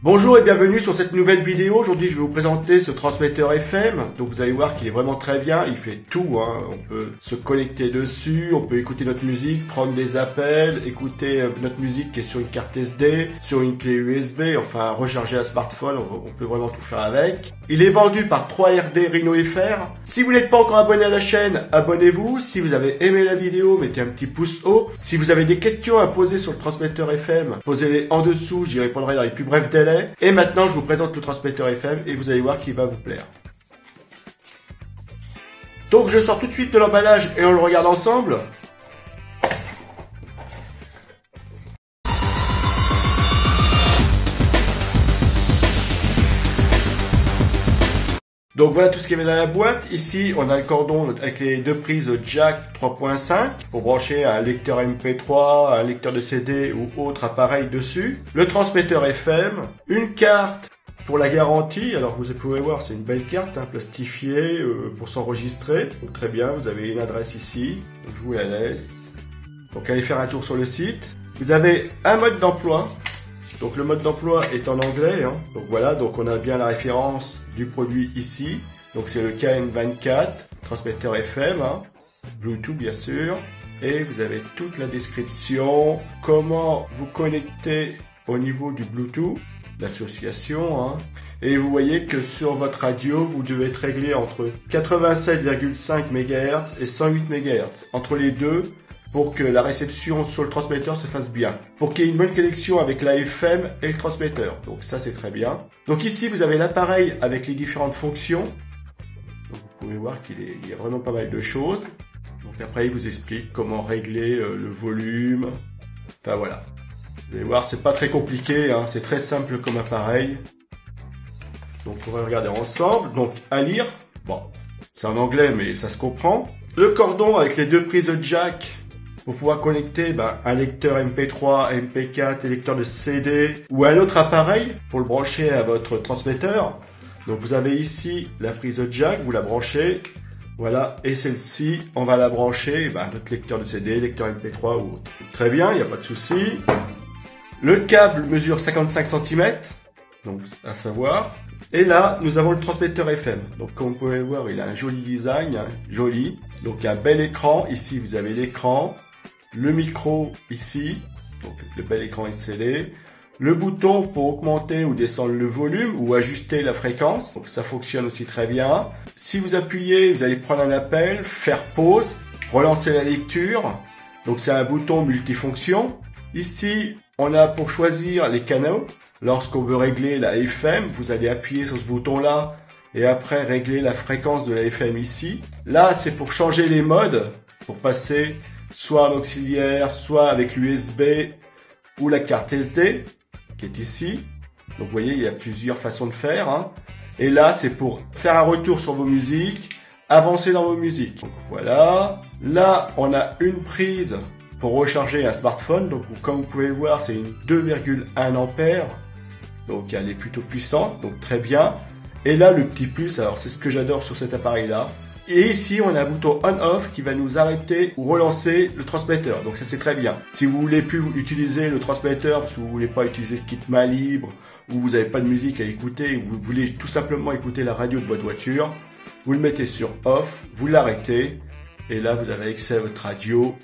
Bonjour et bienvenue sur cette nouvelle vidéo. Aujourd'hui, je vais vous présenter ce transmetteur FM. Donc, vous allez voir qu'il est vraiment très bien. Il fait tout, hein. On peut se connecter dessus, on peut écouter notre musique, prendre des appels, écouter notre musique qui est sur une carte SD, sur une clé USB, enfin recharger un smartphone. On peut vraiment tout faire avec. Il est vendu par 3RD Rhino FR. Si vous n'êtes pas encore abonné à la chaîne, abonnez-vous. Si vous avez aimé la vidéo, mettez un petit pouce haut. Si vous avez des questions à poser sur le transmetteur FM, posez-les en dessous. J'y répondrai dans les plus brefs délais. Et maintenant, je vous présente le transmetteur FM et vous allez voir qu'il va vous plaire. Donc, je sors tout de suite de l'emballage et on le regarde ensemble. Donc voilà tout ce qu'il y avait dans la boîte. Ici, on a le cordon avec les deux prises jack 3.5 pour brancher un lecteur MP3, un lecteur de CD ou autre appareil dessus. Le transmetteur FM, une carte pour la garantie. Alors vous pouvez voir, c'est une belle carte plastifiée pour s'enregistrer. Donc très bien, vous avez une adresse ici. Donc, je vous la laisse. Donc allez faire un tour sur le site. Vous avez un mode d'emploi. Donc le mode d'emploi est en anglais, hein. Donc voilà, donc on a bien la référence du produit ici. Donc c'est le KN24, transmetteur FM, hein. Bluetooth bien sûr. Et vous avez toute la description, comment vous connecter au niveau du Bluetooth, l'association, hein. Et vous voyez que sur votre radio, vous devez être réglé entre 87,5 MHz et 108 MHz. Entre les deux, pour que la réception sur le transmetteur se fasse bien. Pour qu'il y ait une bonne connexion avec la FM et le transmetteur. Donc ça, c'est très bien. Donc ici, vous avez l'appareil avec les différentes fonctions. Donc, vous pouvez voir qu'il y a vraiment pas mal de choses. Donc après, il vous explique comment régler le volume. Enfin voilà. Vous allez voir, c'est pas très compliqué, hein. C'est très simple comme appareil. Donc on va regarder ensemble. Donc à lire. Bon, c'est en anglais, mais ça se comprend. Le cordon avec les deux prises jack pour pouvoir connecter un lecteur MP3, MP4, lecteur de CD ou un autre appareil pour le brancher à votre transmetteur. Donc vous avez ici la prise jack, vous la branchez, voilà, et celle-ci, on va la brancher notre lecteur de CD, lecteur MP3 ou autre. Très bien, il n'y a pas de souci. Le câble mesure 55 cm, donc à savoir. Et là, nous avons le transmetteur FM. Donc comme vous pouvez le voir, il a un joli design, hein, joli. Donc un bel écran, ici vous avez l'écran. Le micro ici, donc le bel écran LCD. Le bouton pour augmenter ou descendre le volume ou ajuster la fréquence. Donc ça fonctionne aussi très bien. Si vous appuyez, vous allez prendre un appel, faire pause, relancer la lecture. Donc c'est un bouton multifonction. Ici, on a pour choisir les canaux. Lorsqu'on veut régler la FM, vous allez appuyer sur ce bouton-là et après régler la fréquence de la FM ici. Là, c'est pour changer les modes, pour passer soit en auxiliaire, soit avec l'USB ou la carte SD qui est ici. Donc vous voyez, il y a plusieurs façons de faire, hein. Et là, c'est pour faire un retour sur vos musiques, avancer dans vos musiques. Donc voilà. Là, on a une prise pour recharger un smartphone. Donc comme vous pouvez le voir, c'est une 2,1 ampères. Donc elle est plutôt puissante, donc très bien. Et là, le petit plus, alors c'est ce que j'adore sur cet appareil-là. Et ici, on a un bouton on-off qui va nous arrêter ou relancer le transmetteur. Donc ça, c'est très bien. Si vous voulez plus utiliser le transmetteur parce que vous voulez pas utiliser le kit main libre ou vous n'avez pas de musique à écouter ou vous voulez tout simplement écouter la radio de votre voiture, vous le mettez sur off, vous l'arrêtez et là, vous avez accès à votre radio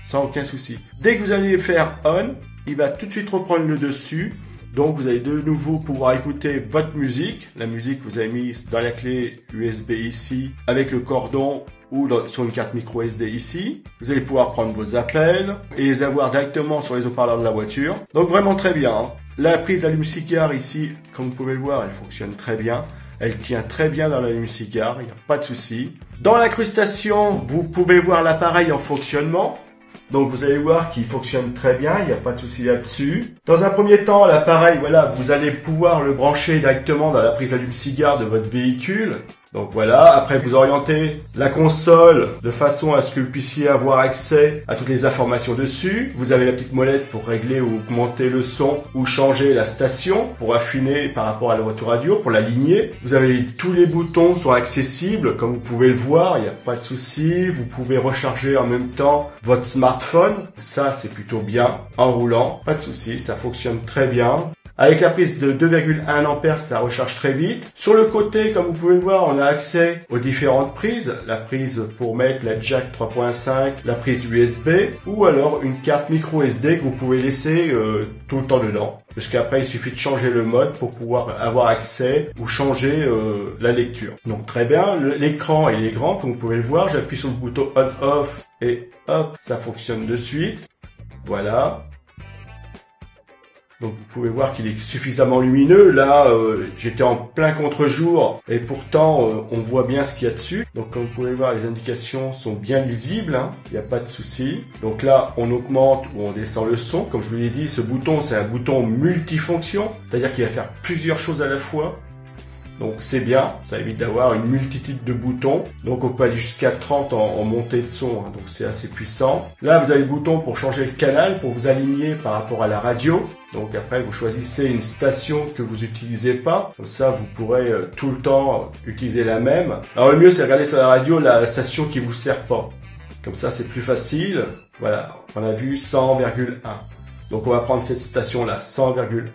sans aucun souci. Dès que vous allez faire on, il va tout de suite reprendre le dessus. Donc vous allez de nouveau pouvoir écouter votre musique, la musique que vous avez mise dans la clé USB ici, avec le cordon ou sur une carte micro SD ici. Vous allez pouvoir prendre vos appels et les avoir directement sur les haut-parleurs de la voiture. Donc vraiment très bien, hein. La prise allume-cigare ici, comme vous pouvez le voir, elle fonctionne très bien. Elle tient très bien dans l'allume-cigare, il n'y a pas de souci. Dans l'incrustation, vous pouvez voir l'appareil en fonctionnement. Donc vous allez voir qu'il fonctionne très bien, il n'y a pas de souci là-dessus. Dans un premier temps, l'appareil, voilà, vous allez pouvoir le brancher directement dans la prise allume-cigare de votre véhicule. Donc voilà, après vous orientez la console de façon à ce que vous puissiez avoir accès à toutes les informations dessus. Vous avez la petite molette pour régler ou augmenter le son ou changer la station pour affiner par rapport à votre radio, pour l'aligner. Vous avez tous les boutons sont accessibles, comme vous pouvez le voir, il n'y a pas de souci. Vous pouvez recharger en même temps votre smartphone. Ça, c'est plutôt bien en roulant, pas de souci, ça fonctionne très bien. Avec la prise de 2,1 ampères, ça recharge très vite. Sur le côté, comme vous pouvez le voir, on a accès aux différentes prises. La prise pour mettre la jack 3.5, la prise USB ou alors une carte micro SD que vous pouvez laisser tout le temps dedans. Parce qu'après, il suffit de changer le mode pour pouvoir avoir accès ou changer la lecture. Donc très bien, l'écran il est grand, comme vous pouvez le voir. J'appuie sur le bouton on-off et hop, ça fonctionne de suite. Voilà. Donc vous pouvez voir qu'il est suffisamment lumineux. Là, j'étais en plein contre-jour et pourtant on voit bien ce qu'il y a dessus. Donc comme vous pouvez voir, les indications sont bien lisibles, hein. Il n'y a pas de souci. Donc là, on augmente ou on descend le son. Comme je vous l'ai dit, ce bouton, c'est un bouton multifonction, c'est-à-dire qu'il va faire plusieurs choses à la fois. Donc c'est bien, ça évite d'avoir une multitude de boutons. Donc on peut aller jusqu'à 30 en montée de son, hein, donc c'est assez puissant. Là vous avez le bouton pour changer le canal, pour vous aligner par rapport à la radio. Donc après vous choisissez une station que vous n'utilisez pas, comme ça vous pourrez tout le temps utiliser la même. Alors le mieux c'est de regarder sur la radio la station qui vous sert pas. Comme ça c'est plus facile. Voilà, on a vu 100,1. Donc on va prendre cette station là, 100,1.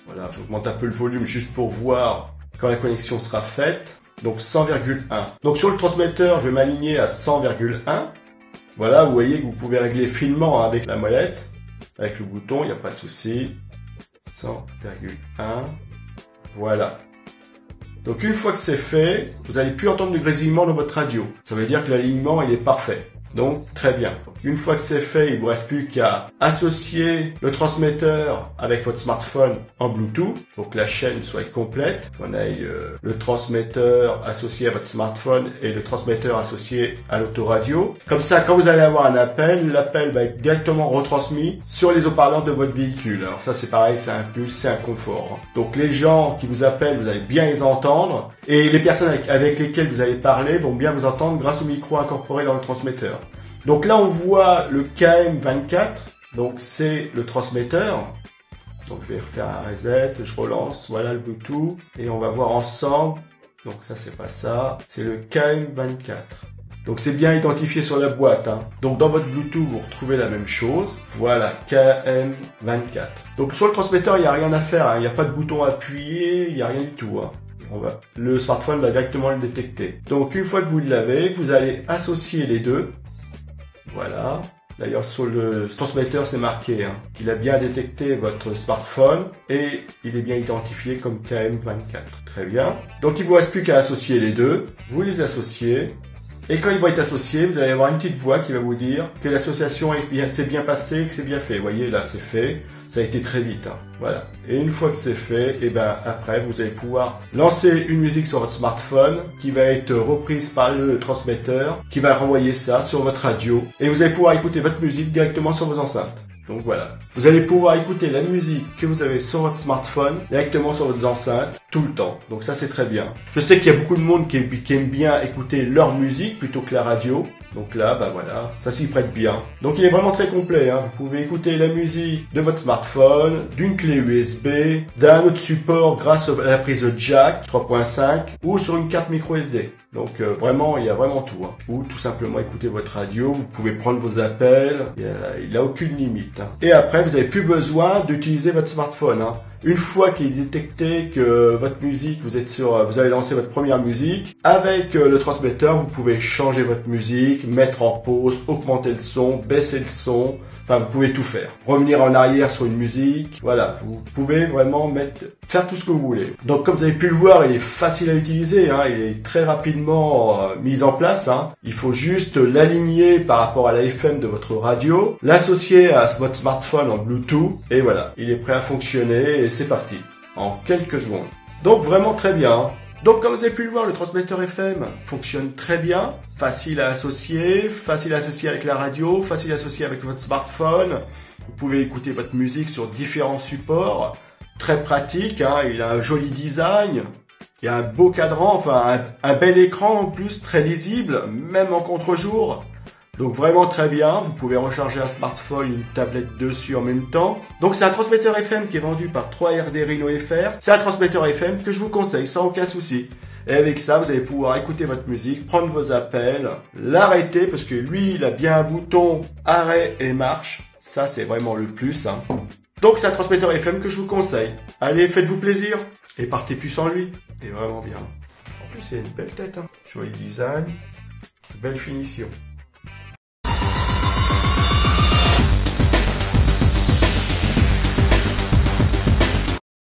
Voilà, j'augmente un peu le volume juste pour voir quand la connexion sera faite. Donc 100,1. Donc sur le transmetteur, je vais m'aligner à 100,1. Voilà, vous voyez que vous pouvez régler finement avec la molette, avec le bouton, il n'y a pas de souci. 100,1. Voilà. Donc une fois que c'est fait, vous n'allez plus entendre de grésillement dans votre radio. Ça veut dire que l'alignement il est parfait. Donc très bien. Une fois que c'est fait, il ne vous reste plus qu'à associer le transmetteur avec votre smartphone en Bluetooth pour que la chaîne soit complète. On a le transmetteur associé à votre smartphone et le transmetteur associé à l'autoradio. Comme ça, quand vous allez avoir un appel, l'appel va être directement retransmis sur les haut-parleurs de votre véhicule. Alors ça c'est pareil, c'est un plus, c'est un confort. Donc les gens qui vous appellent, vous allez bien les entendre. Et les personnes avec lesquelles vous allez parler vont bien vous entendre grâce au micro incorporé dans le transmetteur. Donc là, on voit le KM24, donc c'est le transmetteur. Donc je vais refaire un reset, je relance, voilà le Bluetooth, et on va voir ensemble. Donc ça, c'est pas ça, c'est le KM24. Donc c'est bien identifié sur la boîte, hein. Donc dans votre Bluetooth, vous retrouvez la même chose. Voilà, KM24. Donc sur le transmetteur, il n'y a rien à faire, hein. Il n'y a pas de bouton à appuyer, il n'y a rien du tout, hein. Le smartphone va directement le détecter. Donc une fois que vous l'avez, vous allez associer les deux. Voilà. D'ailleurs sur le transmetteur c'est marqué hein, qu'il a bien détecté votre smartphone et il est bien identifié comme KM24. Très bien. Donc il ne vous reste plus qu'à associer les deux. Vous les associez. Et quand ils vont être associés, vous allez avoir une petite voix qui va vous dire que l'association s'est bien passée, que c'est bien fait. Vous voyez, là, c'est fait. Ça a été très vite. Hein. Voilà. Et une fois que c'est fait, et ben après, vous allez pouvoir lancer une musique sur votre smartphone qui va être reprise par le transmetteur, qui va renvoyer ça sur votre radio. Et vous allez pouvoir écouter votre musique directement sur vos enceintes. Donc voilà. Vous allez pouvoir écouter la musique que vous avez sur votre smartphone directement sur votre enceinte tout le temps. Donc ça c'est très bien. Je sais qu'il y a beaucoup de monde qui aime bien écouter leur musique plutôt que la radio. Donc là, bah voilà, ça s'y prête bien. Donc il est vraiment très complet, hein. Vous pouvez écouter la musique de votre smartphone, d'une clé USB, d'un autre support grâce à la prise jack 3.5 ou sur une carte micro SD. Donc vraiment, il y a vraiment tout, hein. Ou tout simplement écouter votre radio, vous pouvez prendre vos appels, il n'a aucune limite, hein. Et après, vous n'avez plus besoin d'utiliser votre smartphone, hein. Une fois qu'il est détecté que votre musique, vous allez lancer votre première musique, avec le transmetteur, vous pouvez changer votre musique, mettre en pause, augmenter le son, baisser le son, enfin vous pouvez tout faire. Revenir en arrière sur une musique, voilà, vous pouvez vraiment faire tout ce que vous voulez. Donc comme vous avez pu le voir, il est facile à utiliser, hein, il est très rapidement mis en place, hein. Il faut juste l'aligner par rapport à la FM de votre radio, l'associer à votre smartphone en Bluetooth, et voilà, il est prêt à fonctionner. Et c'est parti, en quelques secondes. Donc vraiment très bien. Donc comme vous avez pu le voir, le transmetteur FM fonctionne très bien. Facile à associer avec la radio, facile à associer avec votre smartphone. Vous pouvez écouter votre musique sur différents supports. Très pratique, hein, il a un joli design. Il y a un beau cadran, enfin un bel écran en plus, très lisible, même en contre-jour. Donc vraiment très bien, vous pouvez recharger un smartphone, une tablette dessus en même temps. Donc c'est un transmetteur FM qui est vendu par 3RD Rhino FR. C'est un transmetteur FM que je vous conseille sans aucun souci. Et avec ça, vous allez pouvoir écouter votre musique, prendre vos appels, l'arrêter parce que lui, il a bien un bouton arrêt et marche. Ça, c'est vraiment le plus, hein. Donc c'est un transmetteur FM que je vous conseille. Allez, faites-vous plaisir et partez plus sans lui. C'est vraiment bien. En plus, c'est une belle tête, hein. Joli design, belle finition.